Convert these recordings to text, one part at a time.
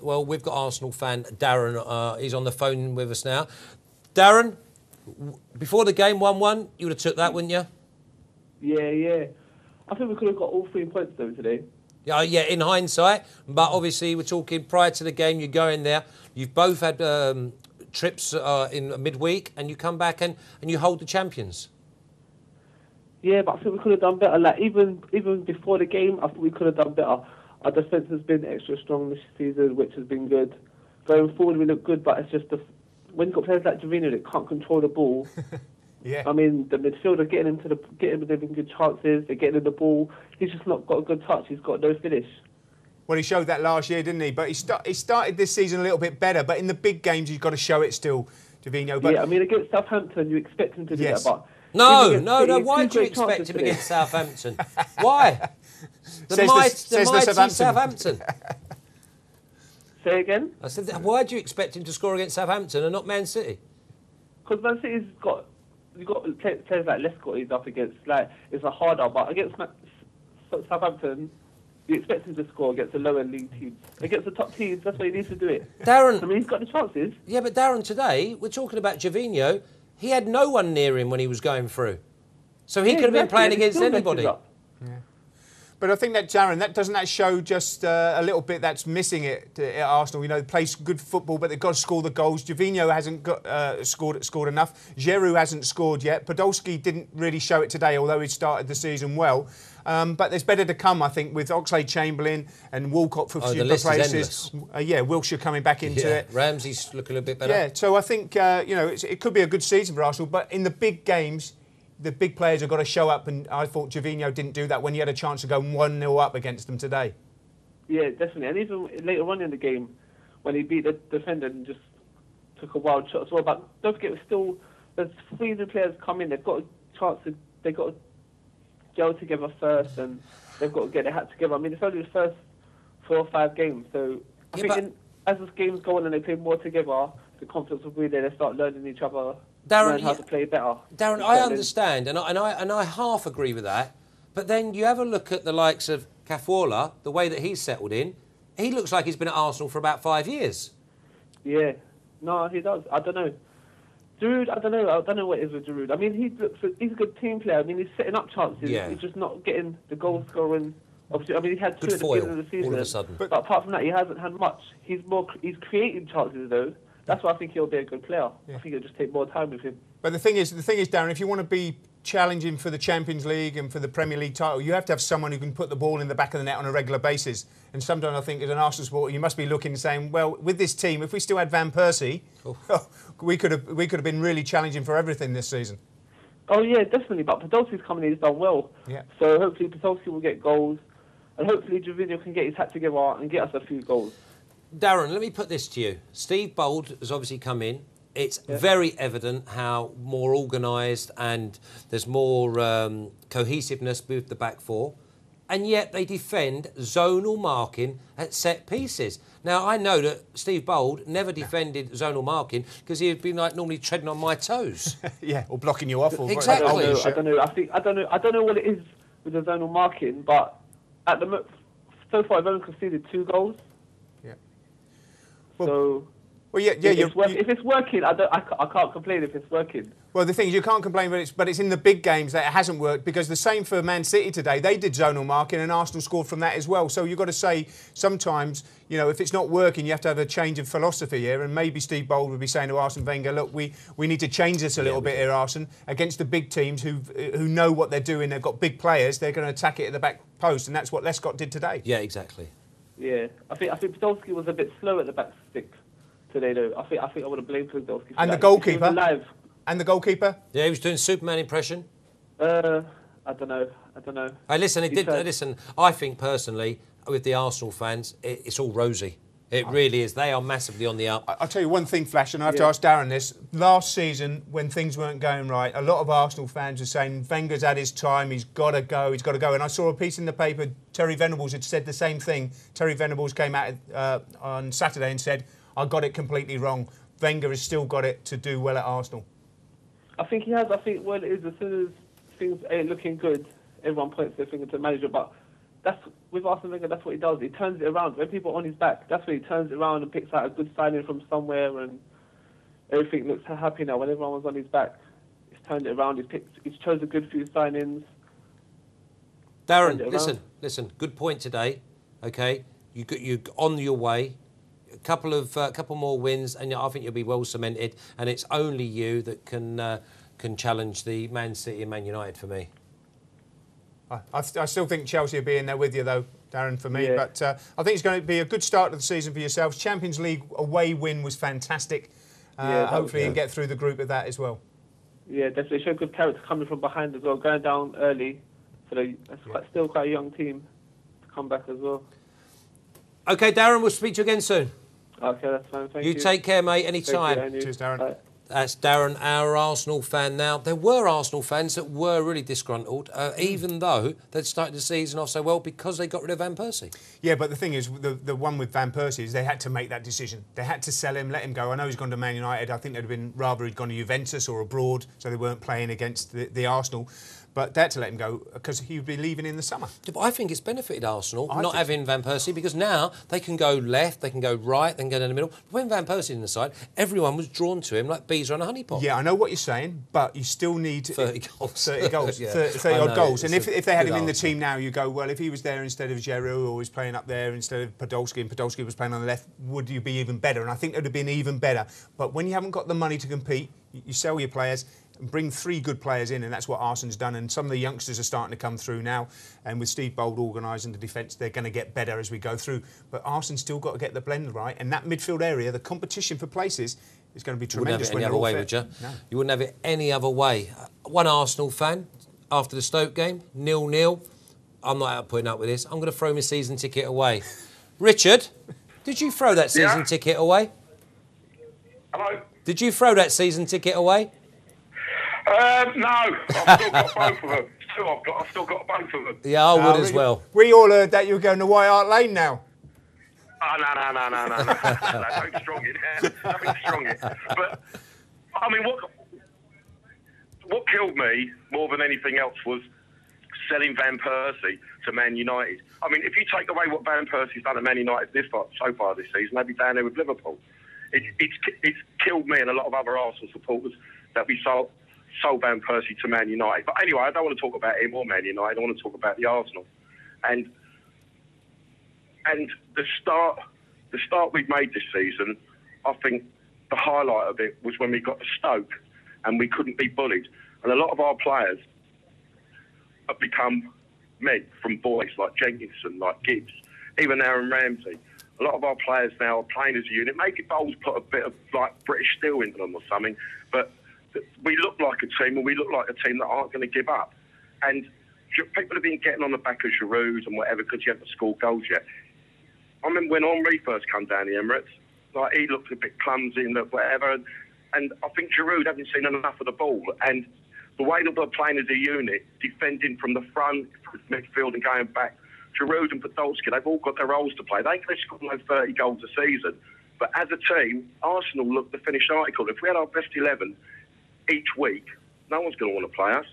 well, we've got Arsenal fan Darren. He's on the phone with us now. Darren, before the game 1-1, you would have took that, wouldn't you? Yeah. I think we could have got all 3 points though today. Yeah, in hindsight. But obviously, we're talking prior to the game. You go in there. You've both had trips in midweek, and you come back and you hold the champions. Yeah, but I think we could have done better. Like even before the game, I think we could have done better. Our defence has been extra strong this season, which has been good. Going forward, we look good, but it's just when you've got players like Jovino that can't control the ball. Yeah. I mean, the midfielder getting good chances. They're getting in the ball. He's just not got a good touch. He's got no finish. Well, he showed that last year, didn't he? But he started this season a little bit better. But in the big games, he's got to show it still, Jovino. But yeah, I mean, against Southampton, you expect him to do that, but. No. Why do you expect him against Southampton? Why? The mighty Southampton. Say again? I said, why do you expect him to score against Southampton and not Man City? Because Man City's got players like Lescott he's up against. Like it's a harder, but against Southampton, you expect him to score against the lower league teams. Against the top teams, that's why he needs to do it. Darren, I mean, he's got the chances. Yeah, but Darren, today we're talking about Jovino. He had no one near him when he was going through, so he could have been playing against anybody. Yeah. But I think that, Darren, doesn't that show just a little bit that's missing at Arsenal? You know, they play good football, but they've got to score the goals. Jovino hasn't scored enough. Giroud hasn't scored yet. Podolski didn't really show it today, although he started the season well. But there's better to come, I think, with Oxlade-Chamberlain and Walcott for future places. Wilshere coming back into it. Ramsey's looking a bit better. Yeah, so I think it could be a good season for Arsenal. But in the big games, the big players have got to show up, and I thought Jovino didn't do that when he had a chance to go 1-0 up against them today. Yeah, definitely. And even later on in the game, when he beat the defender and just took a wild shot as well. But don't forget, there's 3 new players come in. They've got a chance they've got to gel together first, and they've got to get their hat together. I mean, it's only the first 4 or 5 games, so I think as the games go on and they play more together, the confidence will be there. They start learning each other. Learn how to play better. Darren, I understand, and I half agree with that. But then you have a look at the likes of Caffola, the way that he's settled in. He looks like he's been at Arsenal for about 5 years. Yeah, no, he does. I don't know. Giroud, I don't know what it is with Giroud. I mean, he's a good team player. I mean, he's setting up chances. Yeah. He's just not getting the goal scoring. Obviously, I mean, he had 2 good at the beginning of the season. All of a sudden. But apart from that, he hasn't had much. He's creating chances though. That's why I think he'll be a good player. Yeah. I think it'll just take more time with him. But the thing is, Darren, if you want to be challenging for the Champions League and for the Premier League title, you have to have someone who can put the ball in the back of the net on a regular basis. And sometimes I think as an Arsenal supporter, you must be looking and saying, well, with this team, if we still had Van Persie, we could have been really challenging for everything this season. Oh yeah, definitely. But Podolski's coming in, he's done well. Yeah. So hopefully Podolski will get goals, and hopefully Jovino can get his hat together and get us a few goals. Darren, let me put this to you. Steve Bold has obviously come in. It's very evident how more organised and there's more cohesiveness with the back four. And yet they defend zonal marking at set pieces. Now, I know that Steve Bold never defended zonal marking because he'd been like normally treading on my toes. Yeah, or blocking you off. Or exactly. I don't know. I don't know what it is with the zonal marking, but at the so far I've only conceded 2 goals. Yeah. If it's working, I can't complain if it's working. Well, the thing is, you can't complain, but it's in the big games that it hasn't worked, because the same for Man City today. They did zonal marking and Arsenal scored from that as well. So you've got to say sometimes, you know, if it's not working, you have to have a change of philosophy here. And maybe Steve Bold would be saying to Arsene Wenger, look, we need to change this a little bit here, Arsene, against the big teams who know what they're doing. They've got big players. They're going to attack it at the back post, and that's what Lescott did today. Yeah, exactly. Yeah, I think Podolski was a bit slow at the back stick today, though. I think I would have blamed Podolski. And the goalkeeper. And the goalkeeper? Yeah, he was doing Superman impression. I don't know. Hey, listen, I think personally, with the Arsenal fans, it's all rosy. It really is. They are massively on the up. I'll tell you one thing, Flash, and I have to ask Darren this. Last season, when things weren't going right, a lot of Arsenal fans were saying, Wenger's had his time, he's got to go. And I saw a piece in the paper, Terry Venables had said the same thing. Terry Venables came out on Saturday and said, I got it completely wrong. Wenger has still got it to do well at Arsenal. I think he has. I think what it is, as soon as things ain't looking good, everyone points their finger to the manager. But with Arsene Wenger. That's what he does. He turns it around. When people are on his back, that's when he turns it around and picks out a good signing from somewhere, and everything looks happy now. When everyone was on his back, he's turned it around. He's chose a good few signings. Darren, listen. Good point today. Okay, you're on your way. A couple more wins, and I think you'll be well cemented. And it's only you that can challenge the Man City and Man United for me. I still think Chelsea will be in there with you, though, Darren, for me. Yeah. But I think it's going to be a good start to the season for yourselves. Champions League away win was fantastic. Hopefully you can get through the group of that as well. Yeah, definitely. Show good character coming from behind as well, going down early. So that's still quite a young team to come back as well. OK, Darren, we'll speak to you again soon. OK, that's fine. Thank you. You take care, mate, anytime. Cheers, Darren. Bye. That's Darren, our Arsenal fan now. There were Arsenal fans that were really disgruntled, even though they'd started the season off so well because they got rid of Van Persie. Yeah, but the thing is, the one with Van Persie is they had to make that decision. They had to sell him, let him go. I know he's gone to Man United. I think they'd have been rather he'd gone to Juventus or abroad, so they weren't playing against the Arsenal. But they had to let him go because he would be leaving in the summer. Yeah, but I think it's benefited Arsenal not having Van Persie because now they can go left, they can go right, they can go down the middle. When Van Persie's in the side, everyone was drawn to him like bees around a honeypot. Yeah, I know what you're saying, but you still need 30 goals. 30 goals, yeah. 30 odd goals. And if they had him in the team now, you go, well, if he was there instead of Giroud or was playing up there instead of Podolski and Podolski was playing on the left, would you be even better? And I think it would have been even better. But when you haven't got the money to compete, you sell your players. And bring 3 good players in, and that's what Arsenal's done. And some of the youngsters are starting to come through now. And with Steve Bold organising the defence, they're going to get better as we go through. But Arsenal's still got to get the blend right. And that midfield area, the competition for places, is going to be tremendous. You wouldn't have it any other way, would you? No. You wouldn't have it any other way. One Arsenal fan, after the Stoke game, 0-0. I'm not out putting up with this. I'm going to throw my season ticket away. Richard, did you throw that season ticket away? Hello? Did you throw that season ticket away? No, I've still got both of them. I've still got both of them. Yeah, I would as well. We all heard that you were going to White Hart Lane now. Oh, no. Don't strong it. Nothing strong it. But, I mean, what killed me more than anything else was selling Van Persie to Man United. I mean, if you take away what Van Persie's done at Man United so far this season, they'd be down there with Liverpool. It's killed me and a lot of other Arsenal supporters that we sold Van Persie to Man United. But anyway, I don't want to talk about him or Man United. I want to talk about the Arsenal. And the start we've made this season, I think the highlight of it was when we got to Stoke and we couldn't be bullied. And a lot of our players have become men from boys like Jenkinson, like Gibbs, even Aaron Ramsey. A lot of our players now are playing as a unit. Maybe Bowles put a bit of like British steel into them or something, but we look like a team, and we look like a team that aren't going to give up. And people have been getting on the back of Giroud and whatever because you haven't scored goals yet. I remember when Henry first came down the Emirates, like he looked a bit clumsy and whatever. And I think Giroud hasn't seen enough of the ball. And the way that they're playing as a unit, defending from the front, midfield and going back, Giroud and Podolski, they've all got their roles to play. They can score no 30 goals a season. But as a team, Arsenal look the finished article. If we had our best 11 each week, no one's going to want to play us.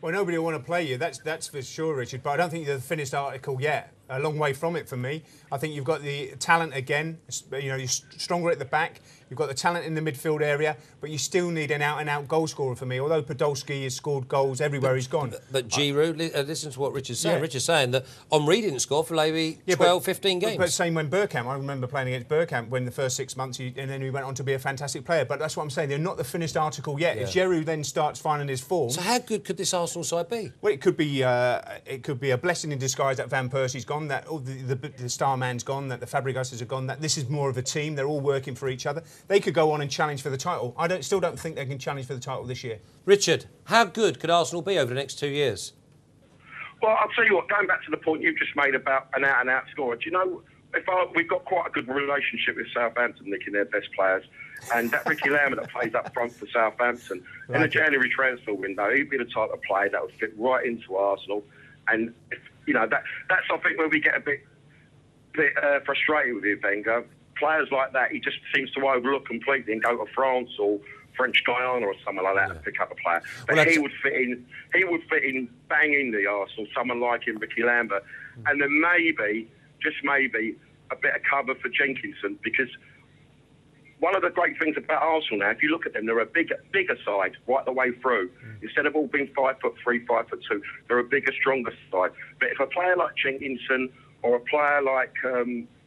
Well, nobody will want to play you, that's for sure, Richard. But I don't think you're the finished article yet. A long way from it for me. I think you've got the talent again. You know, you're stronger at the back. You've got the talent in the midfield area, but you still need an out-and-out goal scorer for me. Although Podolski has scored goals everywhere he's gone. But Giroud, listen to what Richard's saying. Yeah. Richard's saying that Henry didn't score for maybe 12, 15 games. But same when Bergkamp. I remember playing against Bergkamp when the first 6 months, and then he went on to be a fantastic player. But that's what I'm saying. They're not the finished article yet. Yeah. If Giroud then starts finding his form... So how good could this Arsenal side be? Well, it could be a blessing in disguise that Van Persie's gone, that the star man's gone, that the Fabregases have gone, that this is more of a team. They're all working for each other. They could go on and challenge for the title. I still don't think they can challenge for the title this year. Richard, how good could Arsenal be over the next 2 years? Well, I'll tell you what, going back to the point you just made about an out-and-out scorer, do you know, we've got quite a good relationship with Southampton, nicking their best players, and that Ricky Lambert that plays up front for Southampton, in the January transfer window, he'd be the type of player that would fit right into Arsenal. And, you know, that's I think where we get a bit frustrated with you, Wenger. Players like that, he just seems to overlook completely and go to France or French Guyana or something like that to pick up a player. But Well, he would fit in. He would fit in bang in the Arsenal. Someone like him, Ricky Lambert, and then maybe, just maybe, a bit of cover for Jenkinson, because one of the great things about Arsenal now, if you look at them, they're a bigger side right the way through. Instead of all being 5'3", 5'2", they're a bigger, stronger side. But if a player like Jenkinson or a player like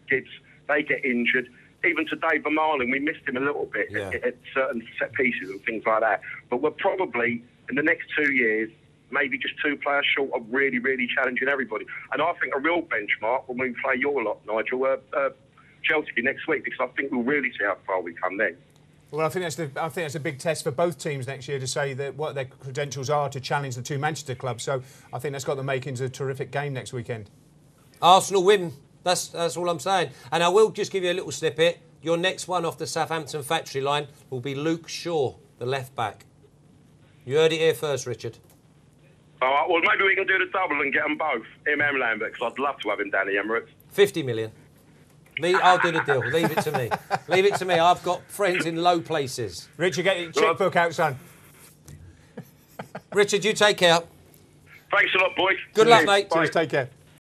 Gibbs, they get injured. Even today, Vermaelen, we missed him a little bit at certain set pieces and things like that. But we're probably, in the next 2 years, maybe just 2 players short of really, really challenging everybody. And I think a real benchmark when we play your lot, Nigel, Chelsea next week, because I think we'll really see how far we come then. Well, I think that's a big test for both teams next year to say that what their credentials are to challenge the 2 Manchester clubs. So I think that's got the makings of a terrific game next weekend. Arsenal win. That's all I'm saying. And I will just give you a little snippet. Your next one off the Southampton factory line will be Luke Shaw, the left back. You heard it here first, Richard. All right, well, maybe we can do the double and get them both, him and Lambert, because I'd love to have him down the Emirates. 50 million. I'll do the deal. Leave it to me. Leave it to me. I've got friends in low places. Richard, get your chequebook out, son. Richard, you take care. Thanks a lot, boys. Good luck, mate. Cheers, take care.